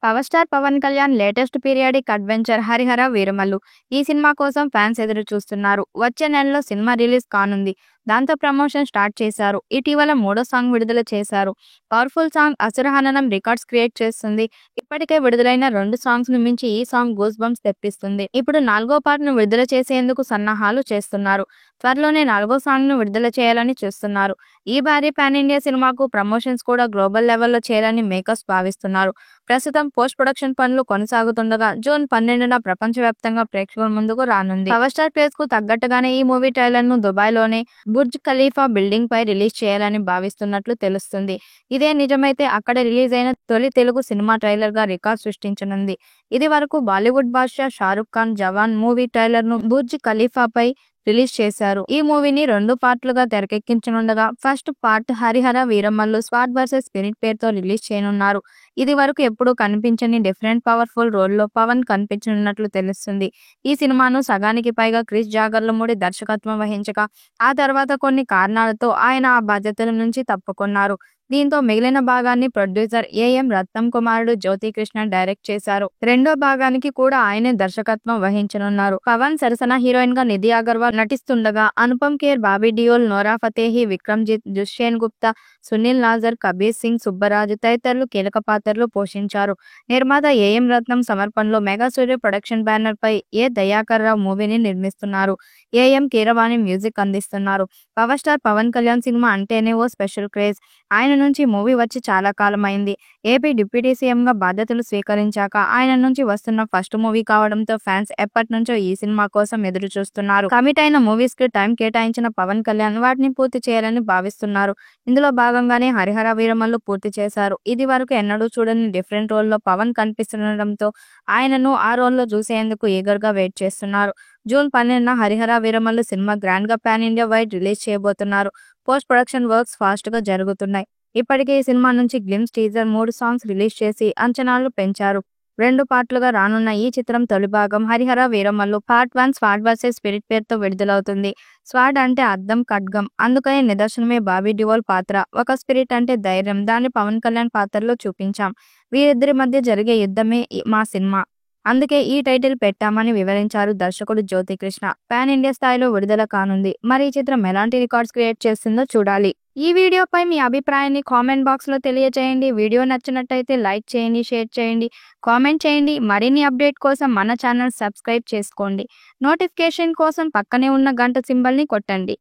Power star Pawan Kalyan latest periodic adventure Harihara Veeramallu. ఈ సినిమా కోసం ఫ్యాన్స్ ఎదురు చూస్తున్నారు. వచ్చే నెలలో సినిమా రిలీజ్ కానుంది. దాంతో ప్రమోషన్ స్టార్ట్ చేశారు. ఇటీవల మూడో సాంగ్ విడుదల చేశారు. పవర్ఫుల్ సాంగ్ అసురహననం రికార్డ్స్ క్రియేట్ చేస్తుంది. ఇప్పటికే విడుదలైన 2 సాంగ్స్ ను మించి ఈ సాంగ్ గూస్ బంప్స్ తెప్పిస్తుంది. ఇప్పుడు 4వ పార్ట్ ను విడుదల చేసేందుకు సన్నాహాలు చేస్తున్నారు. త్వరలోనే 4వ సాంగ్ ను విడుదల చేయాలని చూస్తున్నారు. ఈ భారీ పాన్ ఇండియా సినిమాకు ప్రమోషన్స్ కూడా గ్లోబల్ లెవెల్లో చేయాలని మేకర్స్ భావిస్తున్నారు. ప్రస్తుతం పోస్ట్ ప్రొడక్షన్ పనులు కొనసాగుతుండగా జూన్ 12న ప్రపంచవ్యాప్తంగా ప్రేక్షకుల ముందుకు రానుంది. పవర్ స్టార్ పేస్ కు తగ్గట్టుగానే ఈ మూవీ ట్రైలర్ ను దుబాయ్ లోనే బుర్జ్ ఖలీఫా బిల్డింగ్ పై రిలీజ్ చేయాలని భావిస్తున్నట్లు తెలుస్తుంది. ఇదే నిజమైతే అక్కడ రిలీజ్ అయిన తొలి తెలుగు సినిమా ట్రైలర్ గా రికార్డ్ సృష్టించనుంది. ఇది వరకు బాలీవుడ్ బాద్షా షారుఖ్ ఖాన్ జవాన్ మూవీ ట్రైలర్ ను బుర్జ్ ఖలీఫాపై రిలీజ్ చేశారు. ఈ మూవీని 2 పార్ట్లుగా తెరకెక్కించనుండగా first part Harihara Veeramallu sword versus spirit పేరుతో రిలీజ్ చేయనున్నారు. ఇది వరకు ఎప్పుడూ కనిపించని డిఫరెంట్ పవర్ఫుల్ రోల్లో పవన్ కనిపించనున్నట్లు తెలుస్తుంది. ఈ సినిమాను సగానికి పైగా క్రిష్ జాగర్లమూడి దర్శకత్వం వహించగా ఆ తర్వాత కొన్ని కారణాలతో ఆయన ఆ బాధ్యతల నుంచి తప్పుకున్నారు. దీంతో మిగిలిన భాగాన్ని ప్రొడ్యూసర్ ఏఎం రత్నం కుమారుడు జ్యోతికృష్ణ డైరెక్ట్ చేశారు. రెండో భాగానికి కూడా ఆయనే దర్శకత్వం వహించనున్నారు. పవన్ సరసన హీరోయిన్ గా నిధి అగర్వాల్ నటిస్తుండగా అనుపమ్ ఖేర్, బాబీ డియోల్, నోరా ఫతేహి, విక్రమ్జిత్, దుష్యన్ గుప్తా, సునీల్ నాజర్, కబీర్ సింగ్, సుబ్బరాజు తదితరులు కీలక పాత్రలు పోషించారు. నిర్మాత ఏఎం రత్నం సమర్పణలో మెగా స్టూడియో ప్రొడక్షన్ బ్యానర్ పై ఏ దయాకర్ రావు మూవీని నిర్మిస్తున్నారు. ఏఎం కీరవాణి మ్యూజిక్ అందిస్తున్నారు. పవర్ స్టార్ పవన్ కళ్యాణ్ సినిమా అంటేనే ఓ స్పెషల్ క్రేజ్. ఆయన నుంచి మూవీ వచ్చి చాలా కాలమైంది. ఏపీ డిప్యూటీ సీఎంగా బాధ్యతలు స్వీకరించాక ఆయన నుంచి వస్తున్న ఫస్ట్ మూవీ కావడంతో ఫ్యాన్స్ ఎప్పటి నుంచో ఈ సినిమా కోసం ఎదురు చూస్తున్నారు. కమిట్ అయిన మూవీస్ కి టైం కేటాయించిన పవన్ కళ్యాణ్ వాటిని పూర్తి చేయాలని భావిస్తున్నారు. ఇందులో భాగంగానే హరిహర వీరమల్లు పూర్తి చేశారు. ఇది వరకు ఎన్నడూ చూడని డిఫరెంట్ రోల్లో పవన్ కనిపిస్తుండటంతో ఆయనను ఆ రోల్లో చూసేందుకు ఈగర్ గా వెయిట్ చేస్తున్నారు. జూన్ 12న హరిహర వీరమల్లు సినిమా గ్రాండ్ గా పాన్ ఇండియా వైడ్ రిలీజ్ చేయబోతున్నారు. పోస్ట్ ప్రొడక్షన్ వర్క్స్ ఫాస్ట్ గా జరుగుతున్నాయి. ఇప్పటికే ఈ సినిమా నుంచి గ్లిమ్స్ టీజర్ 3 సాంగ్స్ రిలీజ్ చేసి అంచనాలు పెంచారు. 2 పార్ట్లుగా రానున్న ఈ చిత్రం తొలి భాగం Harihara Veeramallu part 1 స్వాడ్ versus spirit పేరుతో విడుదలవుతుంది. స్వాడ్ అంటే అద్దం, ఖడ్గం. అందుకనే నిదర్శనమే బాబీ డియోల్ పాత్ర. ఒక స్పిరిట్ అంటే ధైర్యం. దాన్ని పవన్ కళ్యాణ్ పాత్రలో చూపించాం. వీరిద్దరి మధ్య జరిగే యుద్ధమే మా సినిమా. అందుకే ఈ టైటిల్ పెట్టామని వివరించారు దర్శకుడు జ్యోతికృష్ణ. పాన్ ఇండియా స్థాయిలో విడుదల కానుంది. మరి ఈ చిత్రం ఎలాంటి రికార్డ్స్ క్రియేట్ చేస్తుందో చూడాలి. ఈ వీడియోపై మీ అభిప్రాయాన్ని కామెంట్ బాక్స్ లో తెలియజేయండి. వీడియో నచ్చినట్టయితే లైక్ చేయండి, షేర్ చేయండి, కామెంట్ చేయండి. మరిన్ని అప్డేట్ కోసం మన ఛానల్ సబ్స్క్రైబ్ చేసుకోండి. నోటిఫికేషన్ కోసం పక్కనే ఉన్న గంట సింబల్ ని కొట్టండి.